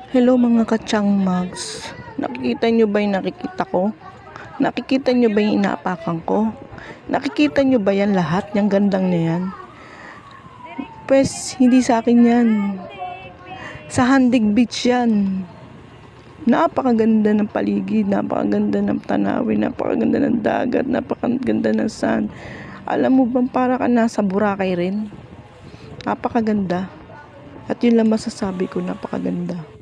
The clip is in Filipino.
Hello mga katyang mags. Nakikita nyo ba yung nakikita ko? Nakikita nyo ba yung inaapakan ko? Nakikita nyo ba yan lahat? Yung gandang na yan? Pues, hindi sa akin yan. Sa Handig Beach yan. Napakaganda ng paligid, napakaganda ng tanawin, napakaganda ng dagat, napakaganda ng sun. Alam mo bang para ka nasa Boracay rin? Napakaganda. At yun lang masasabi ko, napakaganda.